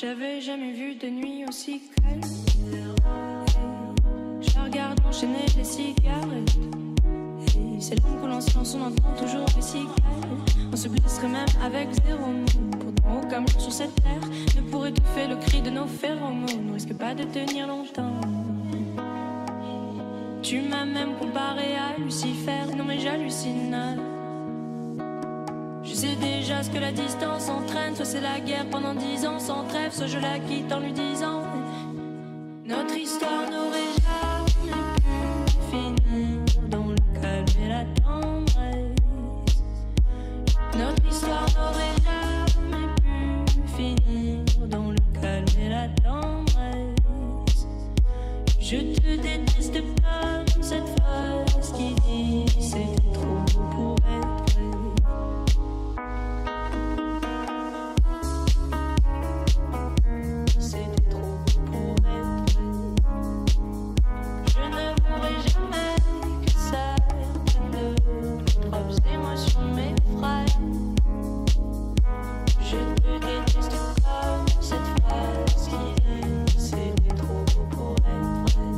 J'avais jamais vu de nuit aussi calme. Je la regarde enchaîner les cigarettes. C'est long qu'on en silence, on entend toujours les cigales. On se blesserait même avec zéro mot. Pourtant aucun mur sur cette terre ne pourrait étouffer le cri de nos phéromones. On risque pas de tenir longtemps. Tu m'as même comparé à Lucifer. Non mais j'hallucine. Je sais déjà ce que la distance entraîne. Soit c'est la guerre pendant 10 ans sans trêve, soit je la quitte en lui disant notre histoire n'aurait jamais pu finir dans le calme et la tendresse. Notre histoire n'aurait jamais pu finir dans le calme et la tendresse. Je te déteste comme cette phrase qui dit c'était trop beau pour être vrai. C'était trop beau pour être vrai. Je ne voudrais jamais que certaines de nos émotions m'effraient. Je te déteste comme cette phrase qui dit c'était trop beau pour être vrai.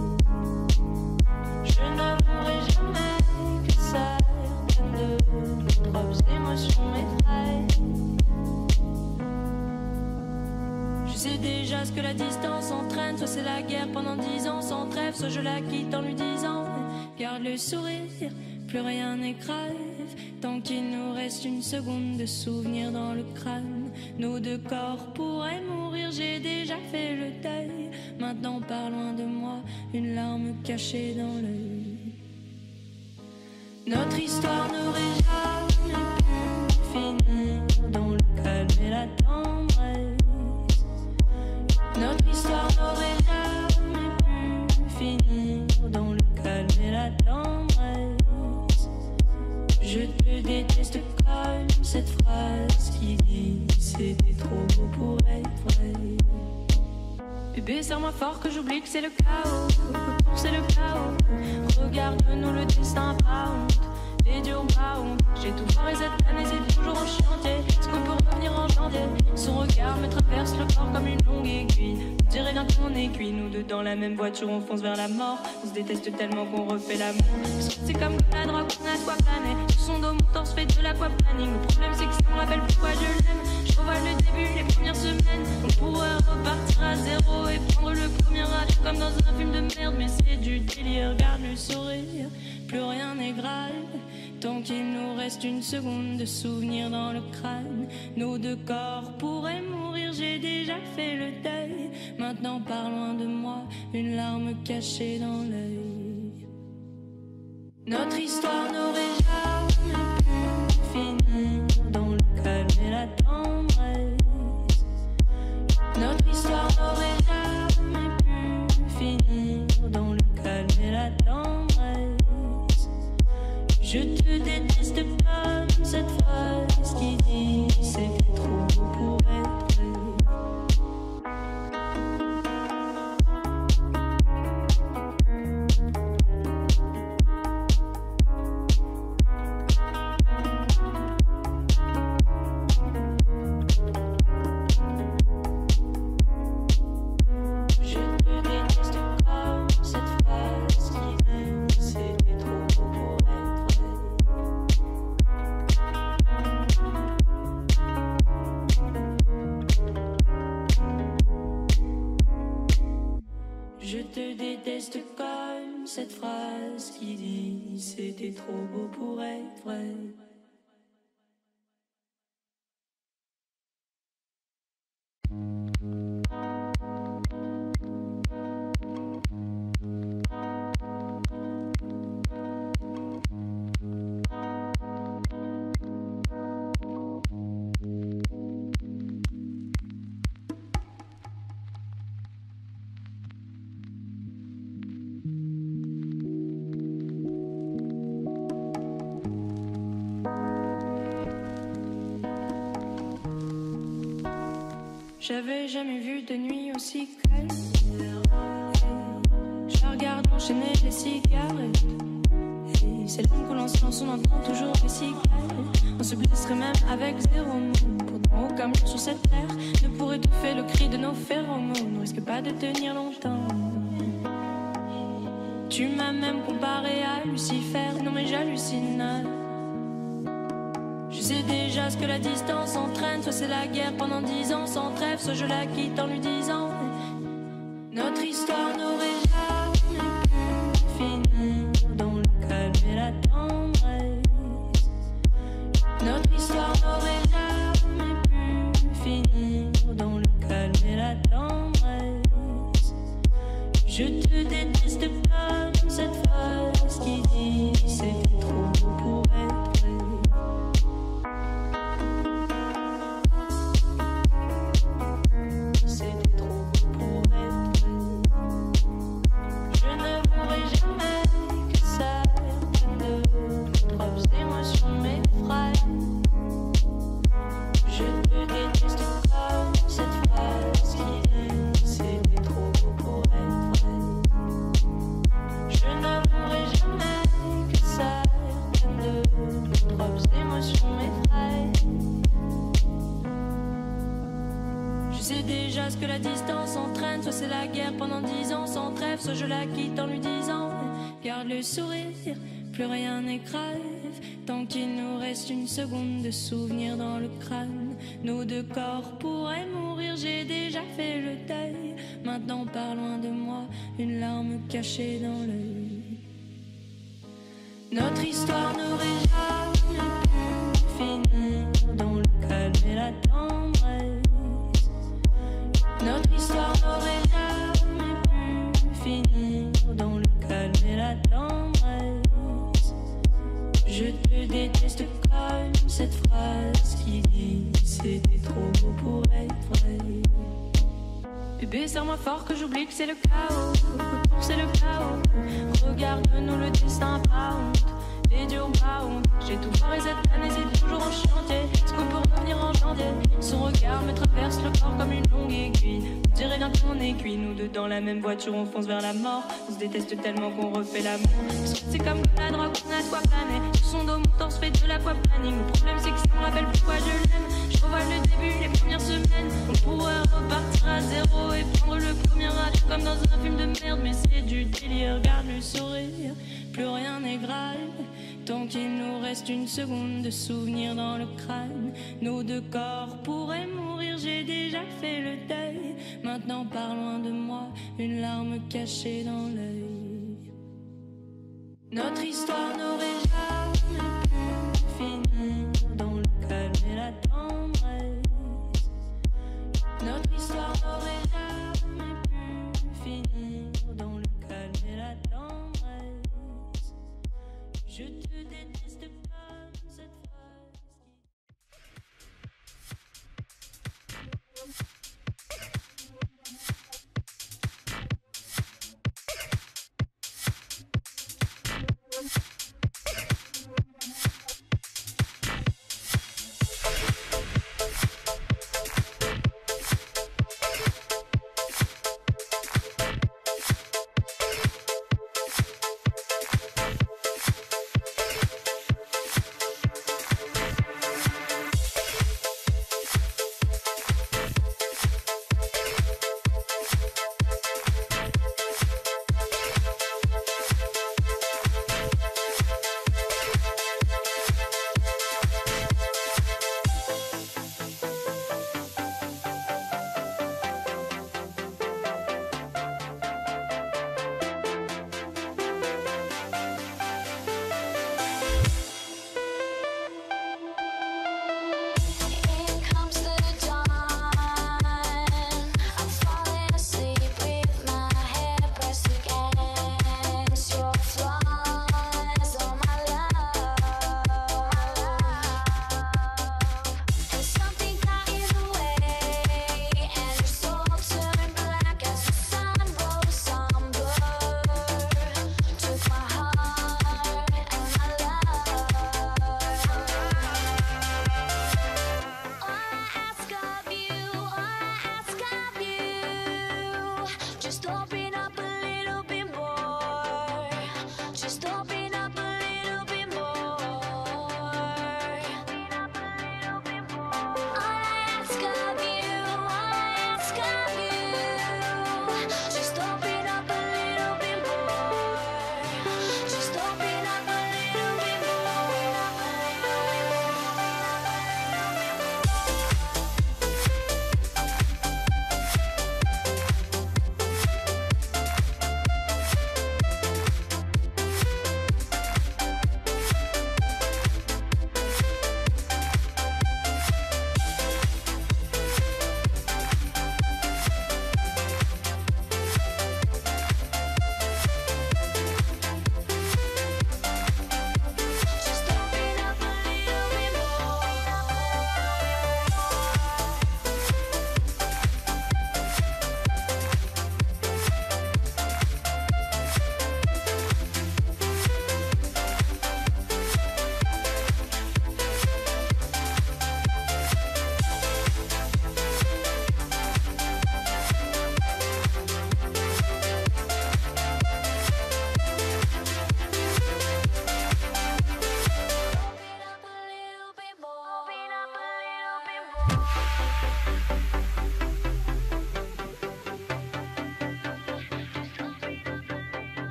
Je ne voudrais jamais que certaines de nos émotions m'effraient. Je sais déjà ce que la distance entraîne. Soit c'est la guerre pendant 10 ans sans trêve, soit je la quitte en lui disant garde le sourire, plus rien n'est grave. Tant qu'il nous reste une seconde de souvenir dans le crâne, nos deux corps pourraient mourir, j'ai déjà fait le deuil. Maintenant pars loin de moi, une larme cachée dans l'œil. Notre histoire n'aurait jamais pu finir dans le calme et la tendresse. Notre histoire n'aurait jamais pu finir dans le calme et la tendresse. Je te déteste comme cette phrase qui dit c'était trop beau pour être vrai. Bébé, serre-moi fort que j'oublie que c'est le chaos. C'est le chaos. Regarde-nous le destin pas honte. Les dieux ont pas honte. J'ai tout foiré cette année, c'est toujours en chantier. Est-ce qu'on peut revenir en janvier? Son regard me traverse le corps comme une longue aiguille. On dirait bien qu'on est cuit. Nous deux dans la même voiture, on fonce vers la mort. On se déteste tellement qu'on refait l'amour. C'est comme la drogue, on a de quoi planer. Sous son dos, mon torse fait de l'aquaplaning. Le problème c'est que si on rappelle pourquoi je l'aime, je revois le début, les premières semaines. On pourrait repartir à zéro et prendre le premier avion comme dans un film de merde. Mais c'est du délire, regarde le sourire, plus rien n'est grave. Tant qu'il nous reste une seconde de souvenir dans le crâne, nos deux corps pourraient mourir, j'ai déjà fait le deuil. Maintenant pars loin de moi, une larme cachée dans l'œil. Notre histoire n'aurait jamais pu finir dans le calme et la tendresse. Notre histoire n'aurait jamais pu finir dans le calme et la tendresse. Je te déteste comme cette phrase qui dit c'était trop beau pour être vrai. Je te déteste comme cette phrase qui dit c'était trop beau pour être vrai. J'avais jamais vu de nuit aussi calme. Je la regarde enchaîner les cigarettes. C'est l'homme que l'on se lance, on entend toujours les cigales. On se blesserait même avec 0 mot. Pourtant aucun mot sur cette terre ne pourrait étouffer le cri de nos phéromones. On risque pas de tenir longtemps. Tu m'as même comparé à Lucifer. Non mais j'hallucine. Je sais déjà ce que la distance entraîne. Soit c'est la guerre pendant 10 ans sans trêve, soit je la quitte en lui disant notre histoire n'aurait jamais pu finir dans le calme et la tendresse. Notre histoire n'aurait jamais pu finir dans le calme et la tendresse. Je te déteste comme cette phrase qui dit c'est trop beau pour être vrai. C'était trop beau pour être vrai. Je ne mourrai jamais que certaines de propres émotions m'effraient. Je te déteste comme cette phrase qui dit c'était trop beau pour être vrai. Je ne mourrai jamais que certaines de propres émotions m'effraient. Je sais déjà ce que la distance entraîne. Soit c'est la guerre pendant 10 ans sans trêve, soit je la quitte en lui disant garde le sourire, plus rien n'est grave. Tant qu'il nous reste une seconde de souvenir dans le crâne, nos deux corps pourraient mourir, j'ai déjà fait le deuil. Maintenant pars loin de moi, une larme cachée dans l'œil. Notre histoire n'aurait jamais pu finir dans le calme et la tendresse. Notre histoire n'aurait jamais pu finir dans le calme et la tendresse. Je te déteste comme cette phrase qui dit c'était trop beau pour être vrai. Bébé, serre-moi fort que j'oublie que c'est le chaos. C'est le chaos. Regarde-nous, le destin pas honte. Les dieux ont pas honte. J'ai tout foiré cette année, c'est toujours en chantier. Est-ce qu'on peut revenir en janvier? Son regard me traverse le corps comme une longue aiguille. On dirait bien qu'on est cuit. Nous deux dans la même voiture, on fonce vers la mort. On se déteste tellement qu'on refait l'amour. Parce que c'est comme la drogue, on a de quoi planer. Sur son dos, mon torse fait de l'aquaplaning. Le problème, c'est que ça me rappelle pourquoi je l'aime. Je revois le début, les premières semaines. On pourrait repartir à zéro et prendre le premier âge comme dans un film de merde. Mais c'est du délire, regarde le sourire. Plus rien n'est grave. Tant qu'il nous reste une seconde de souvenir dans le crâne, nos deux corps pourraient mourir, j'ai déjà fait le deuil. Maintenant pars loin de moi, une larme cachée dans l'œil. Notre histoire n'aurait jamais